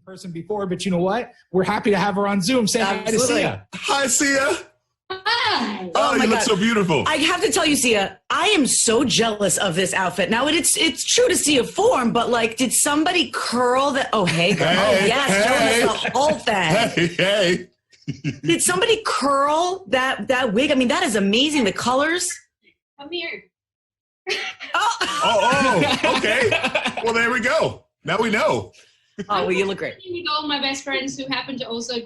person before, but you know what? We're happy to have her on Zoom. Say hi to Sia. Hi, Sia. Hi. Oh, you look so beautiful. I have to tell you, Sia, I am so jealous of this outfit. Now, it's true to see a form, but like, did somebody curl that? Oh, hey, girl. Oh, yes, showing us the whole thing. Hey. Did somebody curl that wig? I mean, that is amazing. The colors. Come here. Oh, okay. Well, there we go. Now we know. Oh, well, you look great. With all my best friends who happen to also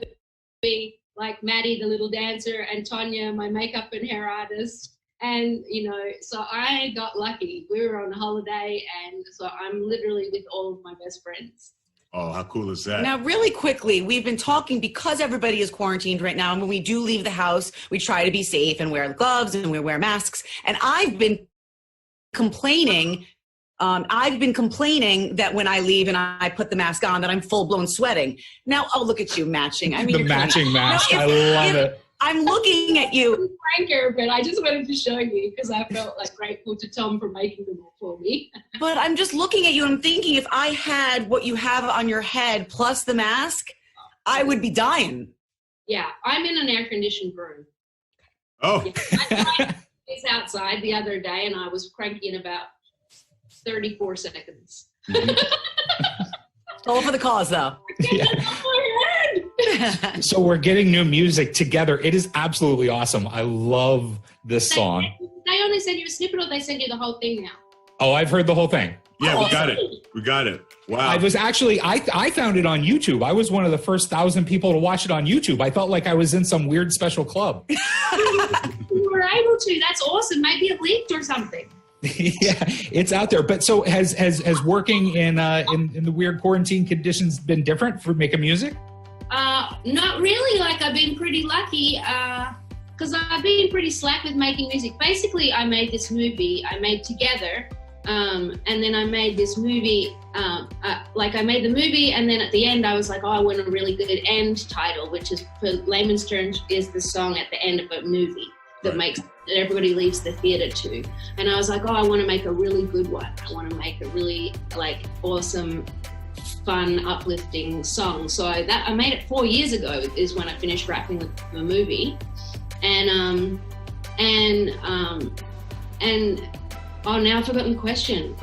be like Maddie, the little dancer, and Tonya, my makeup and hair artist. And, you know, so I got lucky. We were on a holiday, and so I'm literally with all of my best friends. Oh, how cool is that? Now, really quickly, we've been talking because everybody is quarantined right now. And when we do leave the house, we try to be safe and wear gloves and we wear masks. And I've been complaining that when I leave and I put the mask on, that I'm full blown sweating. Now, oh, look at you matching. I mean, the matching mask. I love it. I'm looking at you. I'm Franker, but I just wanted to show you because I felt like grateful to Tom for making them all for me. But I'm just looking at you and I'm thinking if I had what you have on your head plus the mask, I would be dying. Yeah, I'm in an air-conditioned room. Oh. Yeah, I was outside the other day and I was cranky in about 34 seconds. All for the cause, though. Yeah. So we're getting new music together. It is absolutely awesome. I love this song. They only send you a snippet or they send you the whole thing now? Oh, I've heard the whole thing. Yeah, we got it. We got it. Wow. I was actually, I found it on YouTube. I was one of the first 1,000 people to watch it on YouTube. I felt like I was in some weird special club. You were able to. That's awesome. Maybe it leaked or something. Yeah, it's out there. But so has working in the weird quarantine conditions been different for making music? Not really. Like I've been pretty lucky because I've been pretty slack with making music. Basically, I made this movie. I made Together, and then I made this movie. I made the movie, and then at the end, I was like, oh, I want a really good end title, which is for layman's terms is the song at the end of a movie that makes that everybody leaves the theater to. And I was like, oh, I want to make a really good one. I want to make a really like awesome, fun, uplifting song. So I made it 4 years ago is when I finished wrapping the movie. And oh, now I've forgotten the question.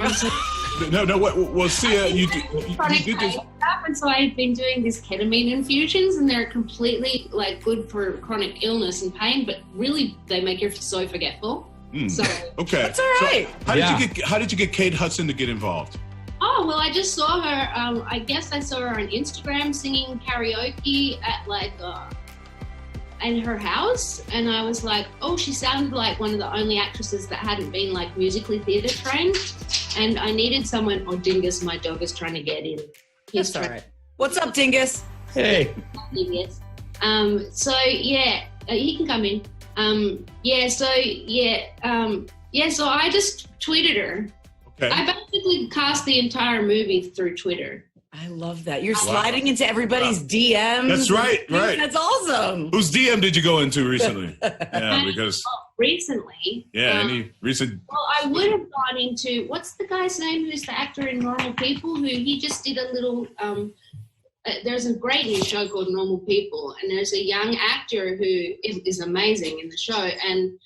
No. Well, Sia, you did this. And so I've been doing these ketamine infusions, and they're completely like good for chronic illness and pain, but really they make you so forgetful. So okay, that's all right. So how did you get Kate Hudson to get involved? Oh well, I just saw her. I guess I saw her on Instagram singing karaoke at in her house, and I was like, oh, she sounded like one of the only actresses that hadn't been like musically theatre trained, and I needed someone. Oh, Dingus, my dog is trying to get in. That's all right. What's up, Dingus? Hey. Dingus. So yeah, he can come in. So I just tweeted her. Okay. I basically cast the entire movie through Twitter. I love that. You're sliding into everybody's DMs. That's right. That's awesome. Whose DM did you go into recently? Yeah, because recently. Yeah, any recent? Well, I would have gone into what's the guy's name who's the actor in Normal People who he just did a little. There's a great new show called Normal People, and there's a young actor who is amazing in the show, and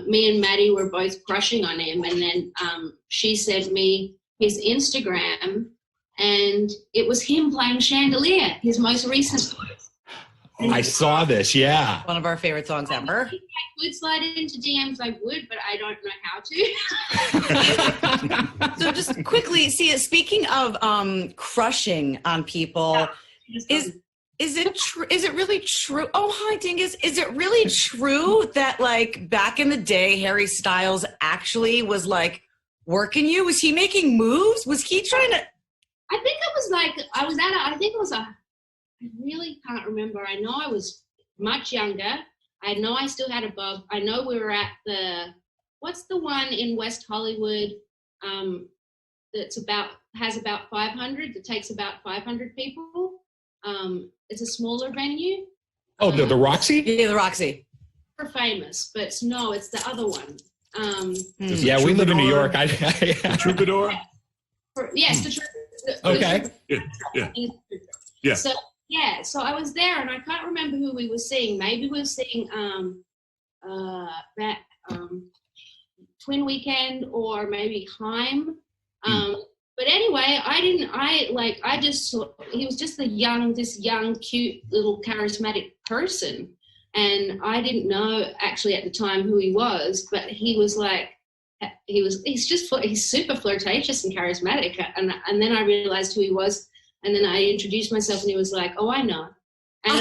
me and Maddie were both crushing on him, and then she sent me his Instagram. And it was him playing Chandelier, his most recent voice. I saw this, yeah. One of our favorite songs ever. If I could slide into DMs, I would, but I don't know how to. So just quickly, speaking of crushing on people, is it really true? Oh, hi, Dingus. Is it really true that like back in the day, Harry Styles actually was like working you? Was he making moves? Was he trying to? I think it was like, I really can't remember. I know I was much younger. I know I still had a bob. I know we were at what's the one in West Hollywood has about 500, that takes about 500 people. It's a smaller venue. Oh, the Roxy? Yeah, the Roxy. We're famous, but no, it's the other one. Yeah, we live in New York. The Troubadour? Yes, the Troubadour. Okay. Yeah. Yeah. So I was there, and I can't remember who we were seeing. Maybe we were seeing Twin Weekend, or maybe Haim. But anyway, I just saw he was just this young, cute, little charismatic person. And I didn't know actually at the time who he was, but he was like, he's super flirtatious and charismatic. And then I realized who he was. And then I introduced myself, and he was like, oh, I know. And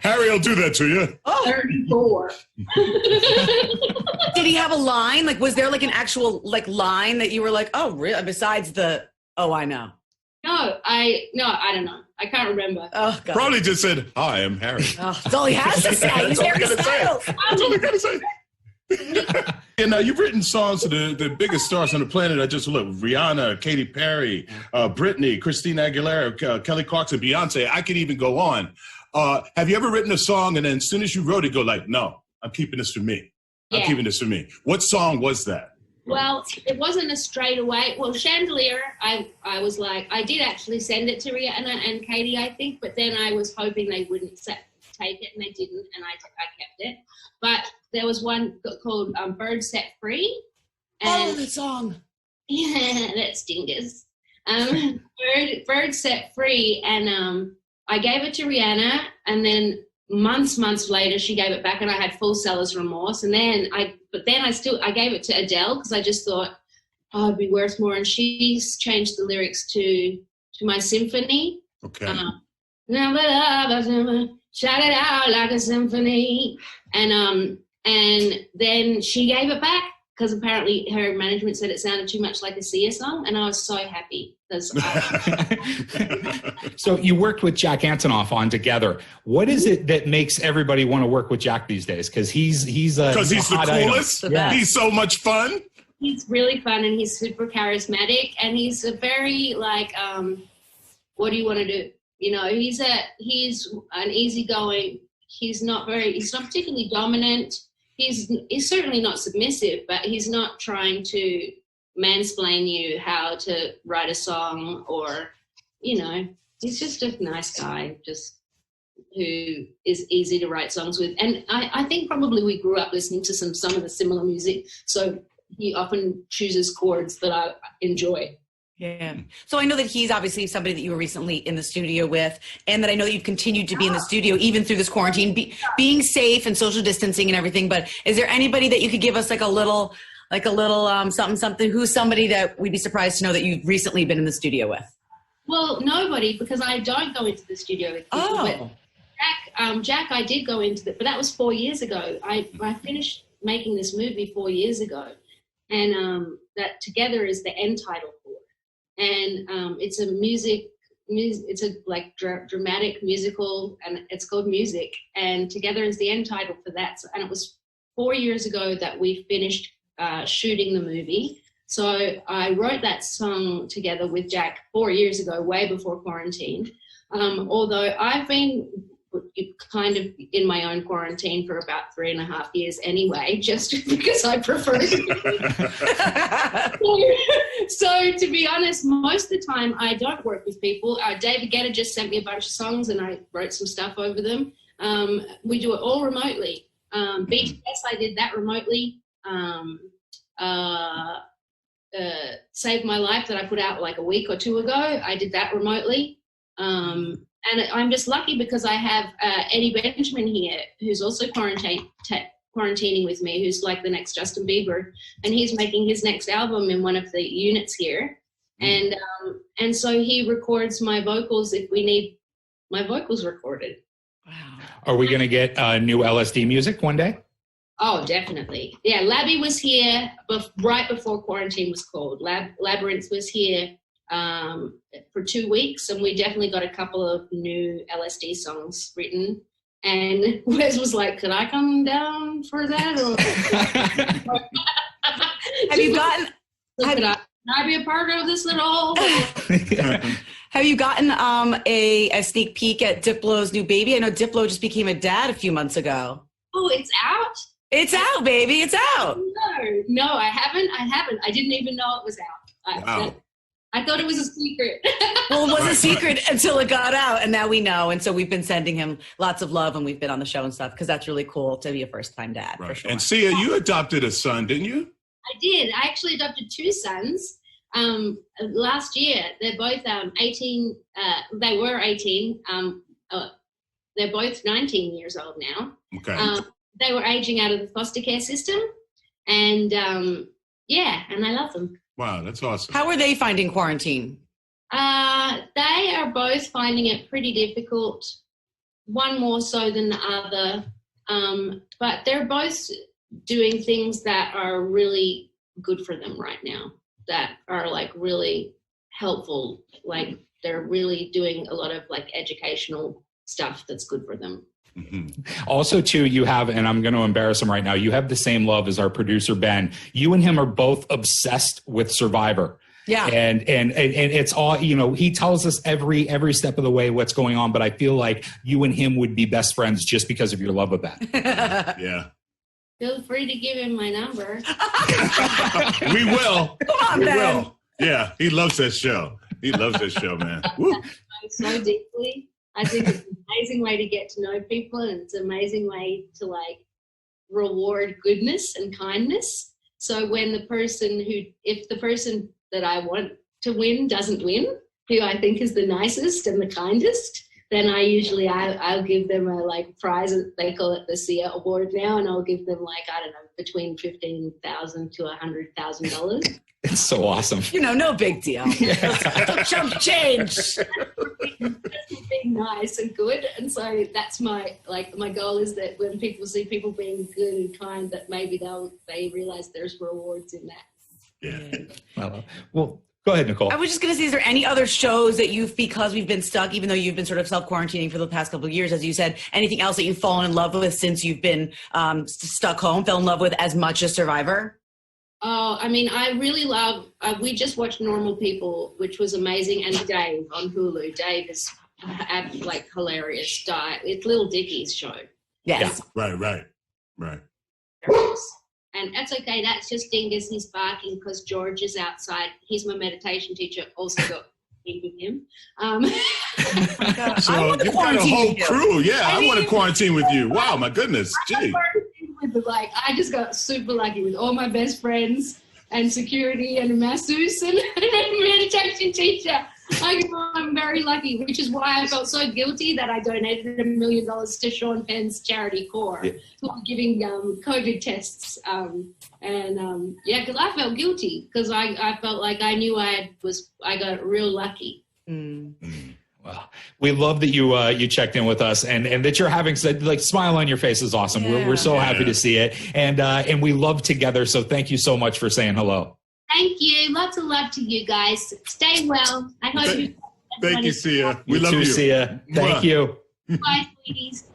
Harry will do that to you. 34. Did he have a line? Like, was there like an actual like line that you were like, oh, really? Besides the, oh, I know. No, I don't know. I can't remember. Oh, God. Probably just said, hi, I'm Harry. Oh, that's all he has to say. He's Harry Styles. That's all he got to say. And you've written songs to the biggest stars on the planet. I just look: Rihanna, Katy Perry, Britney, Christina Aguilera, Kelly Clarkson, Beyonce. I could even go on. Have you ever written a song and then as soon as you wrote it, go like, no, I'm keeping this for me. I'm keeping this for me. What song was that? Well, it wasn't a straight away. Well, Chandelier, I was like, I did actually send it to Rihanna and Katy, I think, but then I was hoping they wouldn't take it, and they didn't, and I kept it. But there was one called Bird Set Free. And, that song. Yeah, that stingers. Bird Set Free, and I gave it to Rihanna, and then months later she gave it back, and I had full seller's remorse. And then I gave it to Adele because I just thought, oh, it'd be worth more. And she's changed the lyrics to my symphony. Okay. Shout it out like a symphony. And then she gave it back because apparently her management said it sounded too much like a Sia song, and I was so happy. So you worked with Jack Antonoff on Together. What is it that makes everybody want to work with Jack these days? Because he's the coolest. Yeah. He's so much fun. He's really fun, and he's super charismatic, and he's a very like, what do you want to do? You know, he's an easygoing. He's not particularly dominant. He's certainly not submissive, but he's not trying to mansplain you how to write a song, or, you know, he's just a nice guy, just who is easy to write songs with. And I think probably we grew up listening to some of the similar music, so he often chooses chords that I enjoy. Yeah. So I know that he's obviously somebody that you were recently in the studio with, and that I know that you've continued to be in the studio even through this quarantine, being safe and social distancing and everything. But is there anybody that you could give us like a little something, who's somebody that we'd be surprised to know that you've recently been in the studio with? Well, nobody, because I don't go into the studio with people. Oh. But Jack, I did go into it, but that was 4 years ago. I finished making this movie 4 years ago, and that Together is the end title for it. And it's a dramatic musical, and it's called Music, and Together is the end title for that. And it was 4 years ago that we finished shooting the movie. So I wrote that song together with Jack 4 years ago, way before quarantine. Although I've been kind of in my own quarantine for about 3.5 years anyway, just because I prefer it. So to be honest, most of the time I don't work with people. David Guetta just sent me a bunch of songs and I wrote some stuff over them. We do it all remotely. BTS, I did that remotely. Save My Life that I put out like a week or two ago, I did that remotely. And I'm just lucky because I have Eddie Benjamin here, who's also quarantining with me, who's like the next Justin Bieber, and he's making his next album in one of the units here. And so he records my vocals if we need my vocals recorded. Wow. Are we going to get new LSD music one day? Oh, definitely. Yeah, Labby was here right before quarantine was called. Labyrinth was here for 2 weeks, and we definitely got a couple of new LSD songs written. And Wes was like, "Could I come down for that?" Or Have you gotten? Can I be a part of this little? Have you gotten a sneak peek at Diplo's new baby? I know Diplo just became a dad a few months ago. Oh, it's out? It's out, baby. It's out. No, I haven't. I didn't even know it was out. Wow. I thought it was a secret. Well, it was a secret until it got out, and now we know. And so we've been sending him lots of love, and we've been on the show and stuff because that's really cool to be a first-time dad, for sure. And Sia, you adopted a son, didn't you? I did. I actually adopted 2 sons last year. They're both 18. They were 18. They're both 19 years old now. Okay. They were aging out of the foster care system, and and I love them. Wow, that's awesome. How are they finding quarantine? They are both finding it pretty difficult, one more so than the other, but they're both doing things that are really good for them right now, that are like really helpful. Like they're really doing a lot of like educational stuff that's good for them. Mm-hmm. Also, too, you have, and I'm going to embarrass him right now, you have the same love as our producer, Ben. You and him are both obsessed with Survivor. Yeah. And it's all, he tells us every step of the way what's going on, but I feel like you and him would be best friends just because of your love of that. Yeah. Feel free to give him my number. We will. Come on, Ben. Will. Yeah, he loves that show. He loves that show, man. Woo. So deeply. I think it's an amazing way to get to know people, and it's an amazing way to like reward goodness and kindness. So when if the person that I want to win doesn't win, who I think is the nicest and the kindest, then I'll give them a like prize. They call it the Sia Award now, and I'll give them like, I don't know, between $15,000 to $100,000. It's so awesome. No big deal. Chump change. Being nice and good, and so that's my goal is that when people see people being good and kind, that maybe they realize there's rewards in that. Yeah. Well, go ahead, Nicole. I was just going to say, is there any other shows that because we've been stuck, even though you've been sort of self-quarantining for the past couple of years, as you said, anything else that you've fallen in love with since you've been stuck home, fell in love with as much as Survivor? Oh, I mean, I really love, we just watched Normal People, which was amazing, and Dave on Hulu. Dave is like hilarious. It's Little Dickie's show. Yes. Yeah, right. And that's okay. That's just Dingus. He's barking because George is outside. He's my meditation teacher. Also got with him. So you've got a whole crew. Yeah, I want to quarantine with you. Wow, my goodness. Gee. I just got super lucky with all my best friends and security and a masseuse and a meditation teacher. I'm very lucky, which is why I felt so guilty that I donated $1 million to Sean Penn's charity CORE, who are giving COVID tests. Because I felt guilty because I felt like I knew I got real lucky. Well, we love that you checked in with us and that you're having like smile on your face is awesome. Yeah. We're so happy to see it, and we love together. So thank you so much for saying hello. Thank you. Lots of love to you guys. Stay well. I hope you. Thank you, Sia. We love you. you. Sia. Thank you. Bye, sweeties.